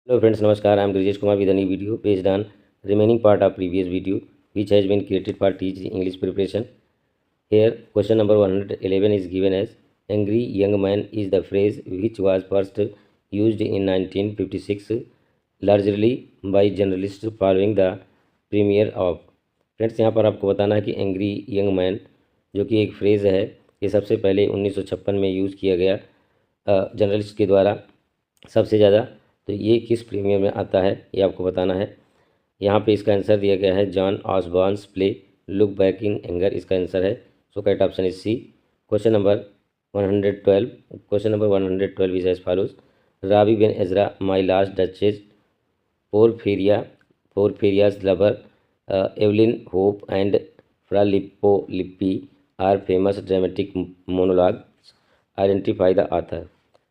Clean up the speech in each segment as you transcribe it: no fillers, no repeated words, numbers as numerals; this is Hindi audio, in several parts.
Hello friends, Namaskar. I am Grijesh Kumar with a new video based on remaining part of previous video which has been created for teaching English preparation. Here question number 111 is given as angry young man is the phrase which was first used in 1956 largely by journalists following the premiere of. Friends यहाँ पर आपको बताना है कि एंग्री यंग मैन जो कि एक फ्रेज़ है ये सबसे पहले 1956 में यूज़ किया गया जर्नलिस्ट के द्वारा सबसे ज़्यादा। तो ये किस प्रीमियर में आता है ये आपको बताना है। यहाँ पे इसका आंसर दिया गया है John Osborne's play look back in anger, इसका आंसर है। So correct option is C. Question number 112 question number 112 is as follows rabbi Ben Ezra my last duchess Porphyria's lover Evelyn Hope and Fra Lippo Lippi are famous dramatic monologue identify the author.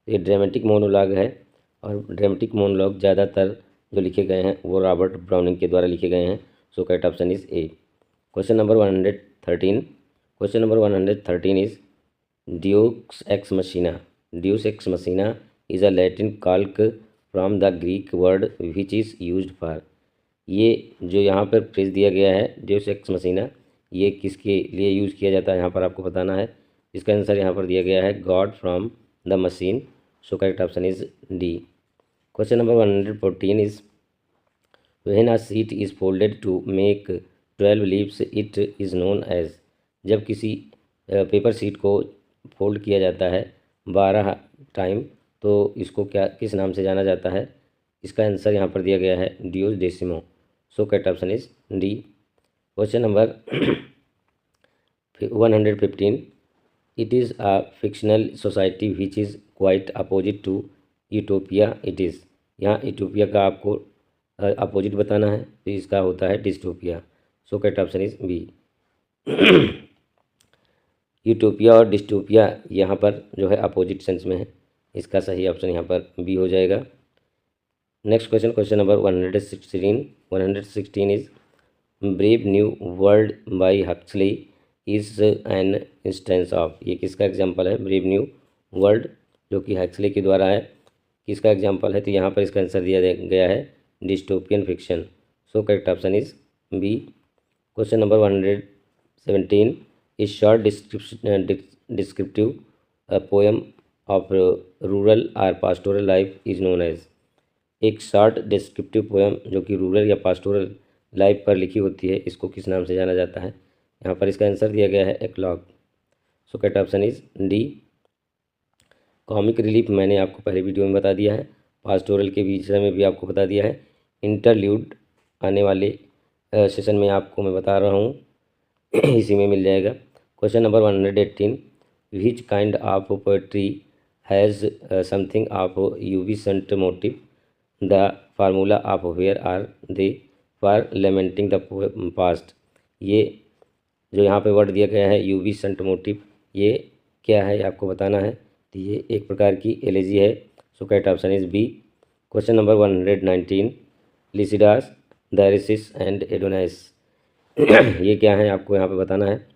ये ड्रामेटिक मोनोलॉग है और ड्रामेटिक मोनोलॉग ज़्यादातर जो लिखे गए हैं वो रॉबर्ट ब्राउनिंग के द्वारा लिखे गए हैं। So correct option is A. Question number 113 question number 113 is deus ex machina. Deus ex machina is a Latin calque from the Greek word which is used for. ये जो यहाँ पर फ्रेज दिया गया है ड्यूस एक्स मशीना ये किसके लिए यूज़ किया जाता है यहाँ पर आपको बताना है। इसका आंसर यहाँ पर दिया गया है God from the machine. So correct option is D. Question number 114 is when a sheet is folded to make 12 leaves it is known as. जब किसी पेपर शीट को फोल्ड किया जाता है 12 टाइम तो इसको क्या किस नाम से जाना जाता है। इसका आंसर यहाँ पर दिया गया है deus decimo. So correct option is D. Question number 115 it is a fictional society which is quite opposite to utopia it is. यहाँ यूटोपिया का आपको अपोजिट बताना है तो इसका होता है dystopia. So correct option is B. Utopia और डिस्टोपिया यहाँ पर जो है अपोजिट सेंस में है, इसका सही ऑप्शन यहाँ पर बी हो जाएगा। Next question question number 116 is brave new world by Huxley is an instance of. ये किसका एग्जाम्पल है ब्रेव न्यू वर्ल्ड जो कि हक्सली के द्वारा है, किसका एग्जाम्पल है। तो यहाँ पर इसका आंसर दिया गया है dystopian fiction. So correct option is B. Question number 117 is short descriptive poem of rural or pastoral life is known as. एक शॉर्ट डिस्क्रिप्टिव पोएम जो कि रूरल या पास्टोरल लाइफ पर लिखी होती है इसको किस नाम से जाना जाता है। यहाँ पर इसका आंसर दिया गया है eclogue. So correct option is D. Comic relief मैंने आपको पहले वीडियो में बता दिया है, पास्टोरल के विषय में भी आपको बता दिया है, इंटरल्यूड आने वाले सेशन में आपको मैं बता रहा हूँ इसी में मिल जाएगा। Question number 118 which kind of poetry has something of ubi sunt motif the formula of where are they for lamenting the past. ये जो यहाँ पे वर्ड दिया गया है यूविसेंट मोटिव ये क्या है आपको बताना है। तो ये एक प्रकार की एलेजी है। So correct option is B. Question number 119 Lycidas Thyrsis and Adonais ये क्या है आपको यहाँ पे बताना है।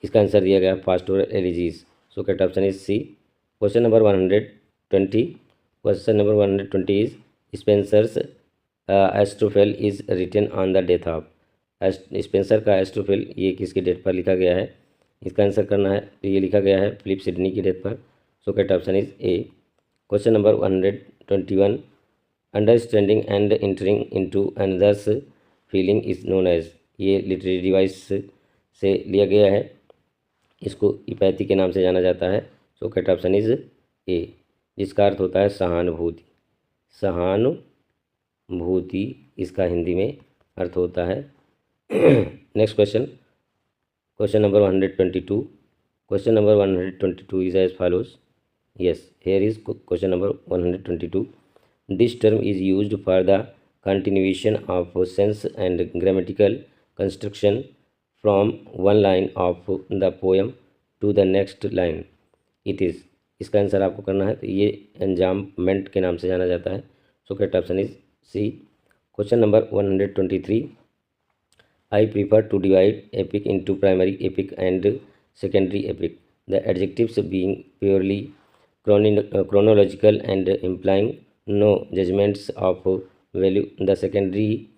इसका आंसर दिया गया pastoral elegies. So correct option is C. Question number 120 is Spenser's Astrophel is written on the death of. Spenser का एस्ट्रोफेल ये किसके डेट पर लिखा गया है, इसका आंसर करना है। तो ये लिखा गया है फिलिप सिडनी की डेट पर। So correct option is A. Question number 121 understanding and entering into another's feeling is known as. ये लिटरेरी डिवाइस से लिया गया है, इसको इपैथी के नाम से जाना जाता है। सो करेक्ट ऑप्शन इज ए जिसका अर्थ होता है सहानुभूति। सहानुभूति इसका हिंदी में अर्थ होता है। Next question question number 122 question number 122 is as follows. Yes here is question number 122 this term is used for the continuation of sense and grammatical construction from one line of the poem to the next line it is. इसका आंसर आपको करना है। तो ये एंजाममेंट के नाम से जाना जाता है। So correct option is C. Question number 123 I prefer to divide epic into primary epic and secondary epic, the adjectives being purely chronological and implying no judgments of value. The secondary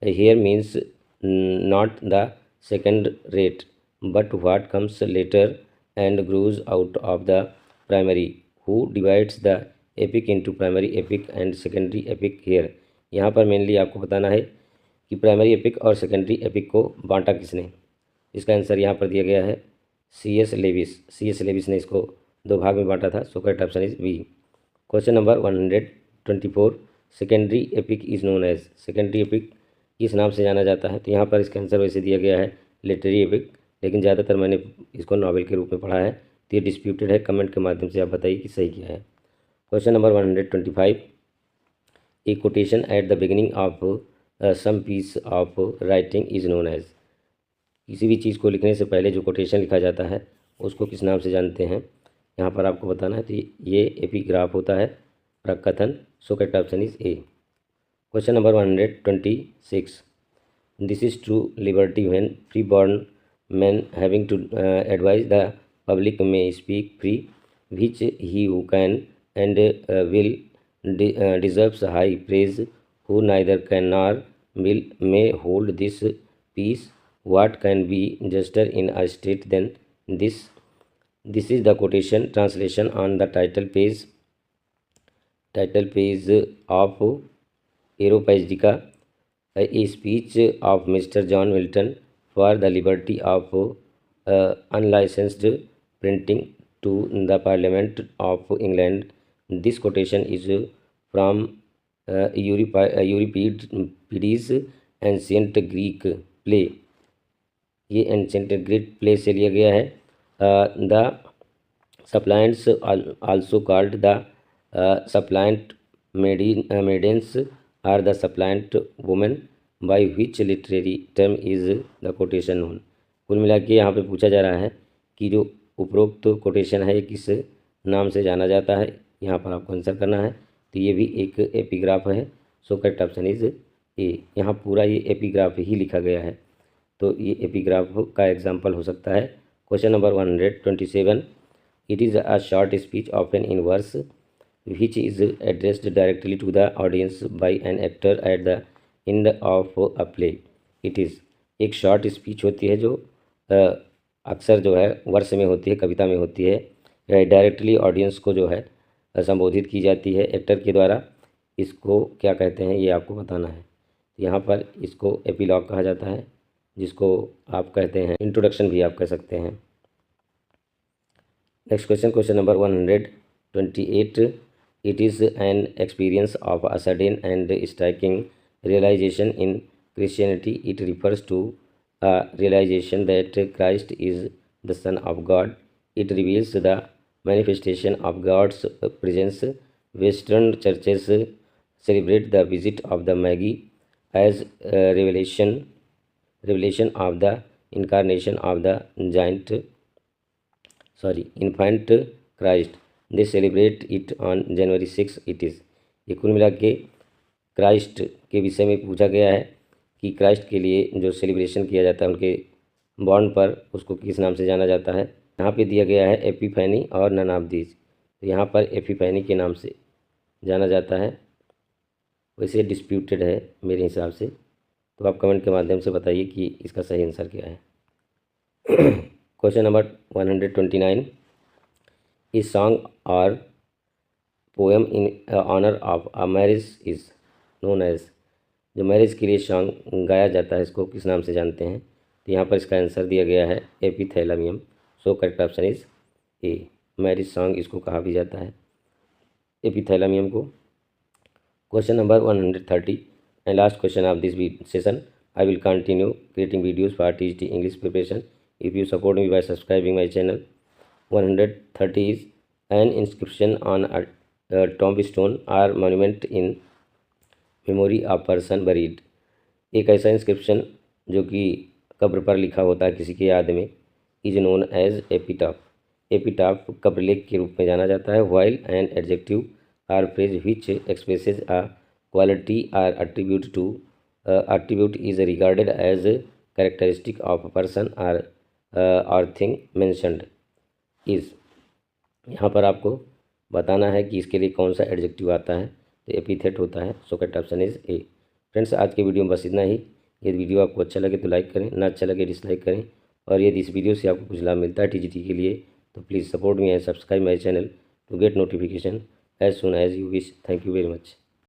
here means not the second rate, but what comes later and grows out of the primary. Who divides the epic into primary epic and secondary epic here? यहाँ पर मेनली आपको बताना है कि प्राइमरी एपिक और सेकेंडरी एपिक को बांटा किसने। इसका आंसर यहाँ पर दिया गया है C.S. लेविस। C.S. लेविस ने इसको दो भाग में बांटा था। So correct option is B. Question number 124, secondary epic is known as. Secondary epic किस नाम से जाना जाता है? तो यहाँ पर इसका आंसर वैसे दिया गया है लिटरेरी एपिक, लेकिन ज़्यादातर मैंने इसको नॉवेल के रूप में पढ़ा है, तो ये डिस्प्यूटेड है। कमेंट के माध्यम से आप बताइए कि सही क्या है। Question number 125, a quotation at the beginning of some piece of writing is known as. किसी भी चीज़ को लिखने से पहले जो कोटेशन लिखा जाता है उसको किस नाम से जानते हैं? यहाँ पर आपको बताना है। तो ये एपिग्राफ होता है, प्रकथन। So correct option is A. Question number 126, this is true liberty when free born man having to advise the public may speak free, which he who can and will deserves high praise, who neither can nor will may hold this peace. What can be juster in a state than this? This is the quotation translation on the title page of Areopagitica, a speech of Mr. John Milton for the liberty of unlicensed printing to the Parliament of England. This quotation is from Euripides ancient Greek play. ये एंशियंट ग्रीक प्ले से लिया गया है। The Suppliants also called the Suppliant Maidens or the Suppliant Women, by which literary term is the quotation known. कुल मिला के यहाँ पे पूछा जा रहा है कि जो उपरोक्त कोटेशन है ये किस नाम से जाना जाता है। यहाँ पर आपको आंसर करना है। तो ये भी एक एपिग्राफ है। सो करेक्ट ऑप्शन इज ए। यहाँ पूरा ये एपिग्राफ ही लिखा गया है, तो ये एपिग्राफ का एग्जाम्पल हो सकता है। Question number 127, it is a short speech often in verse which is addressed directly to the audience by an actor at the end of a play. It is एक शॉर्ट स्पीच होती है जो अक्सर जो है वर्स में होती है, कविता में होती है, डायरेक्टली ऑडियंस को जो है संबोधित की जाती है एक्टर के द्वारा। इसको क्या कहते हैं ये आपको बताना है। यहाँ पर इसको एपिलॉग कहा जाता है, जिसको आप कहते हैं इंट्रोडक्शन भी आप कह सकते हैं। Next question, question number 128, it is an experience of a sudden and striking realisation in Christianity. It refers to a realisation that Christ is the son of God. It reveals the manifestation of God's presence. Western churches celebrate the visit of the Magi as revelation of the incarnation of the infant Christ. They celebrate it on January 6. It is ये कुल मिला के क्राइस्ट के विषय में पूछा गया है कि क्राइस्ट के लिए जो सेलिब्रेशन किया जाता है उनके बॉर्न पर, उसको किस नाम से जाना जाता है। यहाँ पे दिया गया है एपिफैनी और नन ऑफ दीज। तो यहाँ पर एपिफैनी के नाम से जाना जाता है, वैसे डिस्प्यूटेड है मेरे हिसाब से। तो आप कमेंट के माध्यम से बताइए कि इसका सही आंसर क्या है। क्वेश्चन नंबर 129, ए सॉन्ग और poem in honour of a marriage is known as. जो मैरिज के लिए सॉन्ग गाया जाता है इसको किस नाम से जानते हैं? तो यहाँ पर इसका आंसर दिया गया है epithalamium. So correct option is A. Marriage song इसको कहा भी जाता है, एपिथैलेमियम को। Question number 130 and last question of this session, I will continue creating videos for TGT English preparation if you support me by subscribing my channel. 130 is an inscription on a tombstone or monument in memory of person buried. एक ऐसा इंस्क्रिप्शन जो कि कब्र पर लिखा होता है किसी की याद में, is known as epitaph. Epitaph कब्रलेख के रूप में जाना जाता है। While an adjective or phrase which expresses a quality or attribute is regarded as characteristic of a person or thing mentioned is। यहाँ पर आपको बताना है कि इसके लिए कौन सा एडजेक्टिव आता है। तो एपिथेट होता है। So correct option is A. Friends, आज के वीडियो में बस इतना ही। यदि वीडियो आपको अच्छा लगे तो लाइक करें, ना अच्छा लगे डिसलाइक करें। और यदि इस वीडियो से आपको कुछ लाभ मिलता है टीजीटी के लिए तो please support me and subscribe my channel to get notification as soon as you wish. Thank you very much.